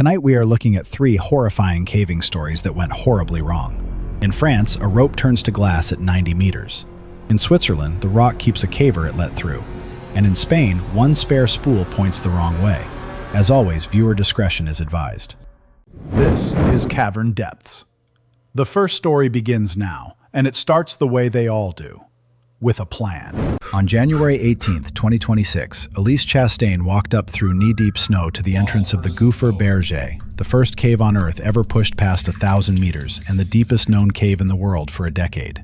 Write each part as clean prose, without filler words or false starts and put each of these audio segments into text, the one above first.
Tonight we are looking at 3 horrifying caving stories that went horribly wrong. In France, a rope turns to glass at 90 meters. In Switzerland, the rock keeps a caver it let through. And in Spain, one spare spool points the wrong way. As always, viewer discretion is advised. This is Cavern Depths. The first story begins now, and it starts the way they all do, with a plan. On January 18th, 2026, Elise Chastain walked up through knee-deep snow to the entrance of the Gouffre Berger, the first cave on Earth ever pushed past 1,000 meters and the deepest known cave in the world for a decade.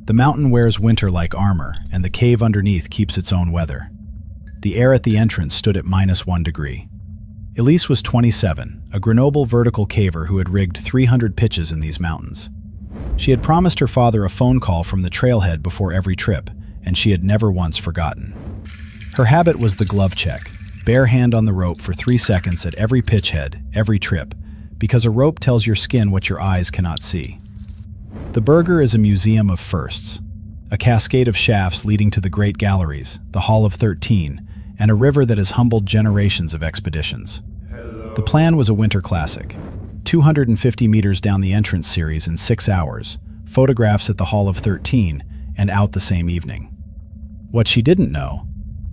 The mountain wears winter-like armor, and the cave underneath keeps its own weather. The air at the entrance stood at -1 degree. Elise was 27, a Grenoble vertical caver who had rigged 300 pitches in these mountains. She had promised her father a phone call from the trailhead before every trip, and she had never once forgotten. Her habit was the glove check, bare hand on the rope for 3 seconds at every pitch head, every trip, because a rope tells your skin what your eyes cannot see. The Berger is a museum of firsts, a cascade of shafts leading to the Great Galleries, the Hall of 13, and a river that has humbled generations of expeditions. The plan was a winter classic, 250 meters down the entrance series in 6 hours, photographs at the Hall of 13, and out the same evening. What she didn't know,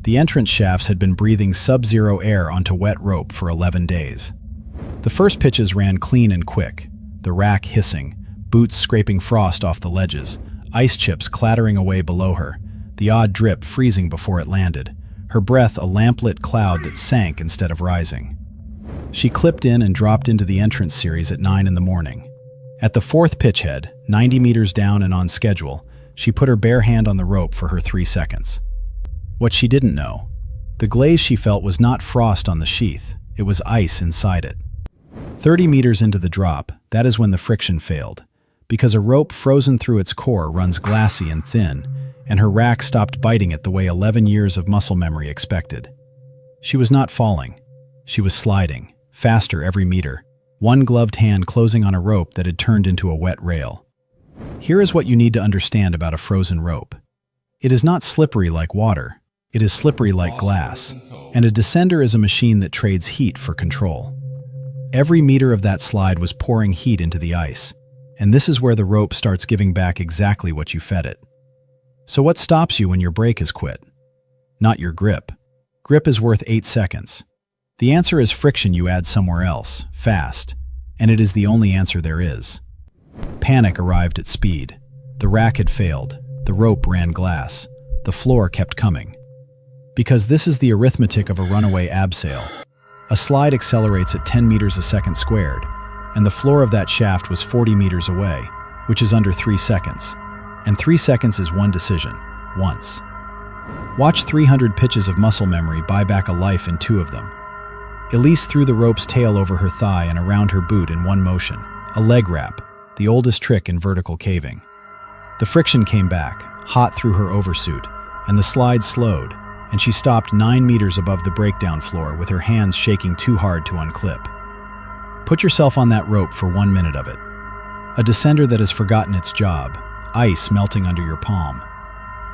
the entrance shafts had been breathing sub-zero air onto wet rope for 11 days. The first pitches ran clean and quick, the rack hissing, boots scraping frost off the ledges, ice chips clattering away below her, the odd drip freezing before it landed, her breath a lamplit cloud that sank instead of rising. She clipped in and dropped into the entrance series at 9 in the morning. At the 4th pitch head, 90 meters down and on schedule, she put her bare hand on the rope for her 3 seconds. What she didn't know, the glaze she felt was not frost on the sheath, it was ice inside it. 30 meters into the drop, that is when the friction failed, because a rope frozen through its core runs glassy and thin, and her rack stopped biting it the way 11 years of muscle memory expected. She was not falling, she was sliding, faster every meter, one gloved hand closing on a rope that had turned into a wet rail. Here is what you need to understand about a frozen rope. It is not slippery like water, it is slippery like glass, and a descender is a machine that trades heat for control. Every meter of that slide was pouring heat into the ice, and this is where the rope starts giving back exactly what you fed it. So what stops you when your brake is quit? Not your grip. Grip is worth 8 seconds. The answer is friction you add somewhere else, fast, and it is the only answer there is. Panic arrived at speed. The rack had failed, the rope ran glass, the floor kept coming. Because this is the arithmetic of a runaway abseil. A slide accelerates at 10 meters a second squared, and the floor of that shaft was 40 meters away, which is under 3 seconds. And 3 seconds is one decision, once. Watch 300 pitches of muscle memory buy back a life in 2 of them. Elise threw the rope's tail over her thigh and around her boot in one motion, a leg wrap, the oldest trick in vertical caving. The friction came back, hot through her oversuit, and the slide slowed, and she stopped 9 meters above the breakdown floor with her hands shaking too hard to unclip. Put yourself on that rope for 1 minute of it. A descender that has forgotten its job, ice melting under your palm,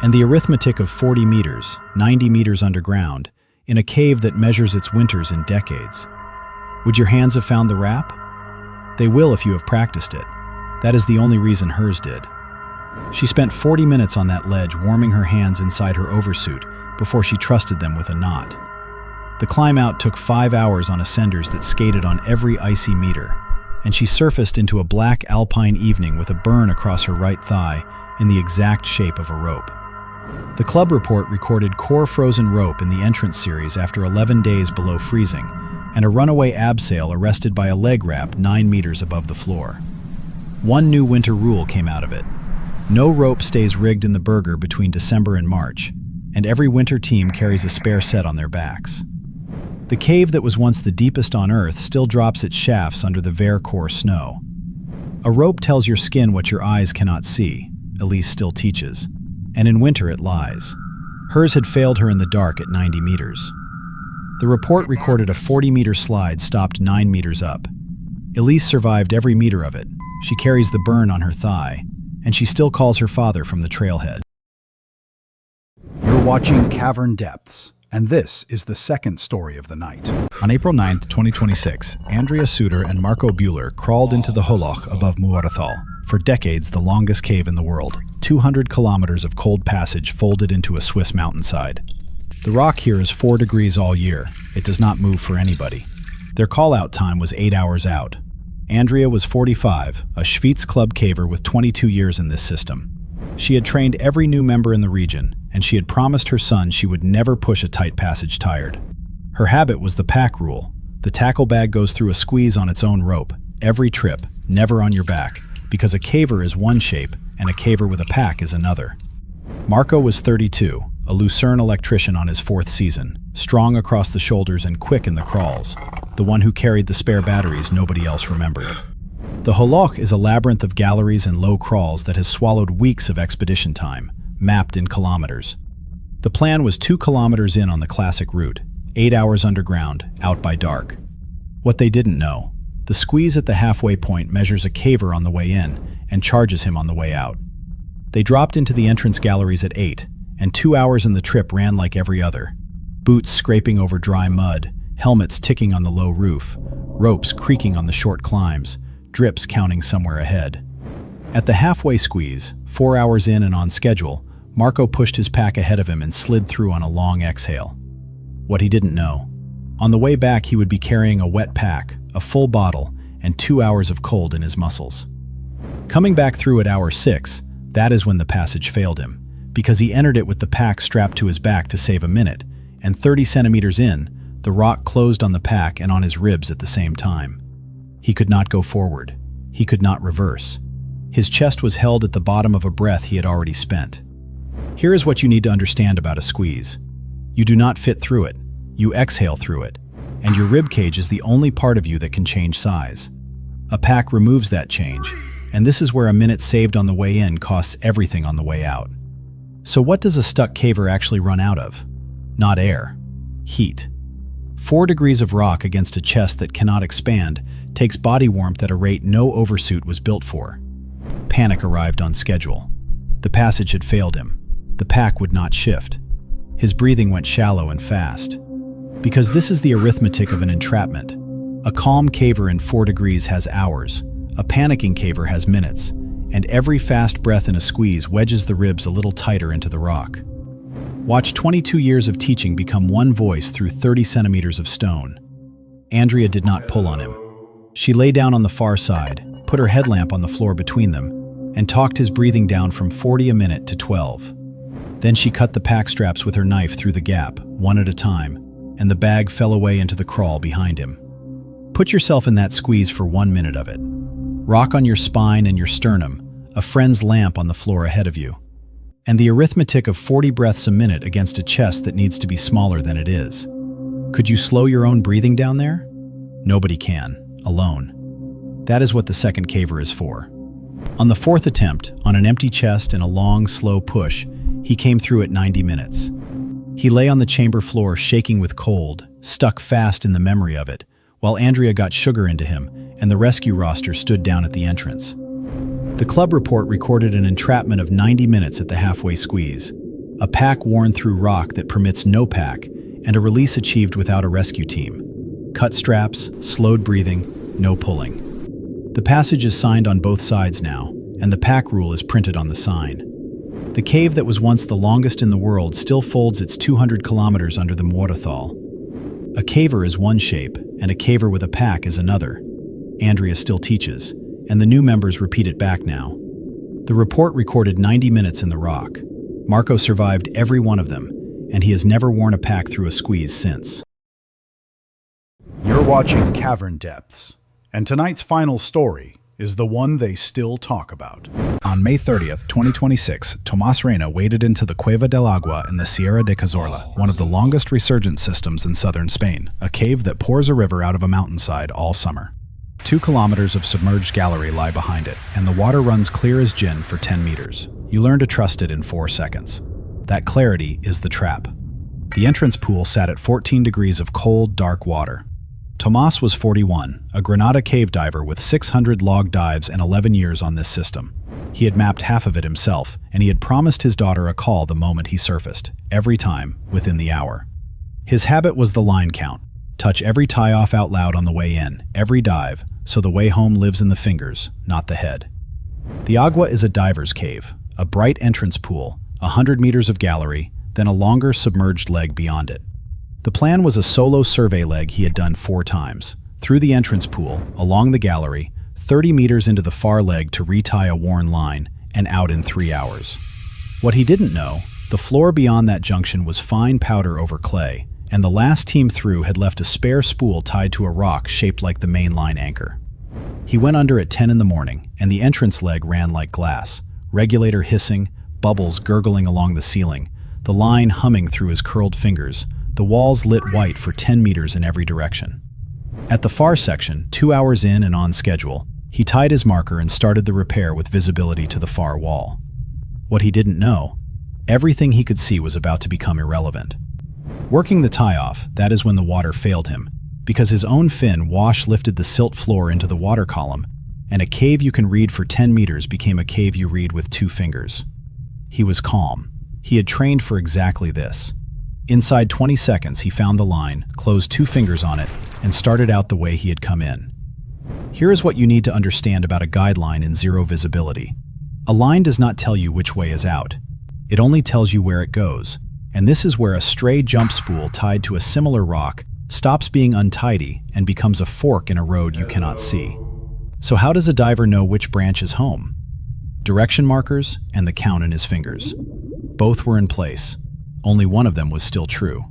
and the arithmetic of 40 meters, 90 meters underground, in a cave that measures its winters in decades. Would your hands have found the wrap? They will if you have practiced it. That is the only reason hers did. She spent 40 minutes on that ledge warming her hands inside her oversuit before she trusted them with a knot. The climb out took 5 hours on ascenders that skated on every icy meter, and she surfaced into a black alpine evening with a burn across her right thigh in the exact shape of a rope. The club report recorded core frozen rope in the entrance series after 11 days below freezing, and a runaway abseil arrested by a leg wrap 9 meters above the floor. One new winter rule came out of it. No rope stays rigged in the Berger between December and March, and every winter team carries a spare set on their backs. The cave that was once the deepest on Earth still drops its shafts under the Vercors snow. A rope tells your skin what your eyes cannot see, Elise still teaches, and in winter it lies. Hers had failed her in the dark at 90 meters. The report recorded a 40-meter slide stopped 9 meters up. Elise survived every meter of it. She carries the burn on her thigh, and she still calls her father from the trailhead. You're watching Cavern Depths, And this is the second story of the night. On April 9th, 2026, Andrea Suter and Marco Buehler crawled into the Hoelloch above Muoderthal, for decades the longest cave in the world, 200 kilometers of cold passage folded into a Swiss mountainside. The rock here is 4 degrees all year. It does not move for anybody. Their call-out time was 8 hours out. Andrea was 45, a Schwyz Club caver with 22 years in this system. She had trained every new member in the region, and she had promised her son she would never push a tight passage tired. Her habit was the pack rule. The tackle bag goes through a squeeze on its own rope, every trip, never on your back, because a caver is one shape and a caver with a pack is another. Marco was 32, a Lucerne electrician on his 4th season, strong across the shoulders and quick in the crawls, the one who carried the spare batteries nobody else remembered. The Hoelloch is a labyrinth of galleries and low crawls that has swallowed weeks of expedition time, mapped in kilometers. The plan was 2 kilometers in on the classic route, 8 hours underground, out by dark. What they didn't know, the squeeze at the halfway point measures a caver on the way in and charges him on the way out. They dropped into the entrance galleries at 8, and 2 hours in the trip ran like every other. Boots scraping over dry mud, helmets ticking on the low roof, ropes creaking on the short climbs, drips counting somewhere ahead. At the halfway squeeze, 4 hours in and on schedule, Marco pushed his pack ahead of him and slid through on a long exhale. What he didn't know, on the way back he would be carrying a wet pack, a full bottle, and 2 hours of cold in his muscles. Coming back through at hour 6, that is when the passage failed him, because he entered it with the pack strapped to his back to save a minute, and 30 centimeters in, the rock closed on the pack and on his ribs at the same time. He could not go forward. He could not reverse. His chest was held at the bottom of a breath he had already spent. Here is what you need to understand about a squeeze. You do not fit through it. You exhale through it, and your rib cage is the only part of you that can change size. A pack removes that change, and this is where a minute saved on the way in costs everything on the way out. So what does a stuck caver actually run out of? Not air. Heat. 4 degrees of rock against a chest that cannot expand takes body warmth at a rate no oversuit was built for. Panic arrived on schedule. The passage had failed him. The pack would not shift. His breathing went shallow and fast. Because this is the arithmetic of an entrapment. A calm caver in 4 degrees has hours, a panicking caver has minutes, and every fast breath in a squeeze wedges the ribs a little tighter into the rock. Watch 22 years of teaching become one voice through 30 centimeters of stone. Andrea did not pull on him. She lay down on the far side, put her headlamp on the floor between them, and talked his breathing down from 40 a minute to 12. Then she cut the pack straps with her knife through the gap, one at a time, and the bag fell away into the crawl behind him. Put yourself in that squeeze for 1 minute of it. Rock on your spine and your sternum, a friend's lamp on the floor ahead of you, and the arithmetic of 40 breaths a minute against a chest that needs to be smaller than it is. Could you slow your own breathing down there? Nobody can, alone. That is what the second caver is for. On the 4th attempt, on an empty chest and a long, slow push, he came through at 90 minutes. He lay on the chamber floor shaking with cold, stuck fast in the memory of it, while Andrea got sugar into him and the rescue roster stood down at the entrance. The club report recorded an entrapment of 90 minutes at the halfway squeeze, a pack worn through rock that permits no pack, and a release achieved without a rescue team. Cut straps, slowed breathing, no pulling. The passage is signed on both sides now, and the pack rule is printed on the sign. The cave that was once the longest in the world still folds its 200 kilometers under the Muoderthal. A caver is one shape, and a caver with a pack is another. Andrea still teaches, and the new members repeat it back now. The report recorded 90 minutes in the rock. Marco survived every one of them, and he has never worn a pack through a squeeze since. You're watching Cavern Depths, and tonight's final story is the one they still talk about. On May 30th, 2026, Tomás Reina waded into the Cueva del Agua in the Sierra de Cazorla, one of the longest resurgence systems in southern Spain, a cave that pours a river out of a mountainside all summer. 2 kilometers of submerged gallery lie behind it, and the water runs clear as gin for 10 meters. You learn to trust it in 4 seconds. That clarity is the trap. The entrance pool sat at 14 degrees of cold, dark water. Tomás was 41, a Granada cave diver with 600 log dives and 11 years on this system. He had mapped half of it himself, and he had promised his daughter a call the moment he surfaced, every time, within the hour. His habit was the line count. Touch every tie-off out loud on the way in, every dive, so the way home lives in the fingers, not the head. The Agua is a diver's cave, a bright entrance pool, 100 meters of gallery, then a longer submerged leg beyond it. The plan was a solo survey leg he had done 4 times, through the entrance pool, along the gallery, 30 meters into the far leg to retie a worn line, and out in 3 hours. What he didn't know, the floor beyond that junction was fine powder over clay, and the last team through had left a spare spool tied to a rock shaped like the main line anchor. He went under at 10 in the morning, and the entrance leg ran like glass, regulator hissing, bubbles gurgling along the ceiling, the line humming through his curled fingers, the walls lit white for 10 meters in every direction. At the far section, 2 hours in and on schedule, he tied his marker and started the repair with visibility to the far wall. What he didn't know, everything he could see was about to become irrelevant. Working the tie-off, that is when the water failed him, because his own fin wash lifted the silt floor into the water column, and a cave you can read for 10 meters became a cave you read with 2 fingers. He was calm. He had trained for exactly this. Inside 20 seconds, he found the line, closed 2 fingers on it, and started out the way he had come in. Here is what you need to understand about a guideline in zero visibility. A line does not tell you which way is out. It only tells you where it goes, and this is where a stray jump spool tied to a similar rock stops being untidy and becomes a fork in a road you cannot see. So how does a diver know which branch is home? Direction markers and the count in his fingers. Both were in place. Only one of them was still true.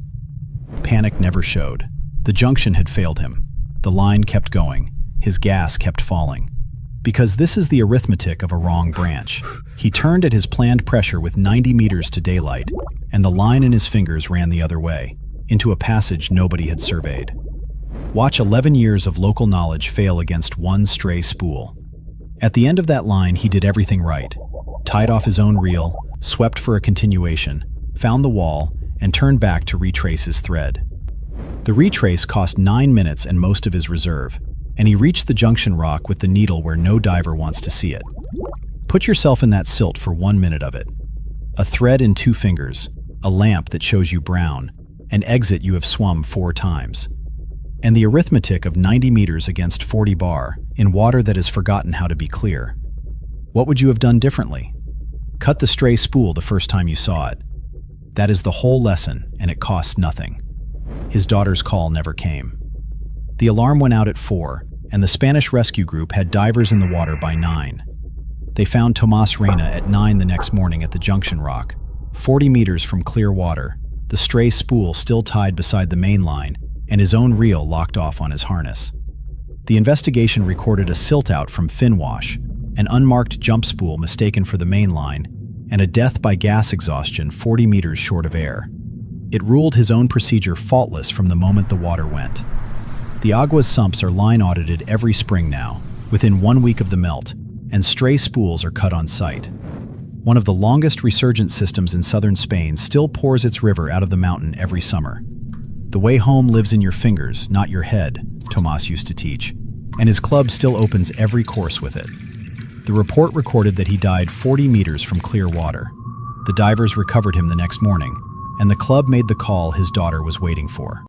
Panic never showed. The junction had failed him. The line kept going. His gas kept falling. Because this is the arithmetic of a wrong branch. He turned at his planned pressure with 90 meters to daylight, and the line in his fingers ran the other way, into a passage nobody had surveyed. Watch 11 years of local knowledge fail against one stray spool. At the end of that line, he did everything right. Tied off his own reel, swept for a continuation, found the wall, and turned back to retrace his thread. The retrace cost 9 minutes and most of his reserve, and he reached the junction rock with the needle where no diver wants to see it. Put yourself in that silt for 1 minute of it. A thread in 2 fingers, a lamp that shows you brown, an exit you have swum 4 times. And the arithmetic of 90 meters against 40 bar, in water that has forgotten how to be clear. What would you have done differently? Cut the stray spool the first time you saw it. That is the whole lesson, and it costs nothing. His daughter's call never came. The alarm went out at 4, and the Spanish rescue group had divers in the water by 9. They found Tomas Reyna at 9 the next morning at the junction rock, 40 meters from clear water, the stray spool still tied beside the main line, and his own reel locked off on his harness. The investigation recorded a silt out from fin wash, an unmarked jump spool mistaken for the main line, and a death by gas exhaustion 40 meters short of air. It ruled his own procedure faultless from the moment the water went. The Agua's sumps are line audited every spring now, within 1 week of the melt, and stray spools are cut on site. One of the longest resurgent systems in southern Spain still pours its river out of the mountain every summer. The way home lives in your fingers, not your head, Tomas used to teach, and his club still opens every course with it. The report recorded that he died 40 meters from clear water. The divers recovered him the next morning, and the club made the call his daughter was waiting for.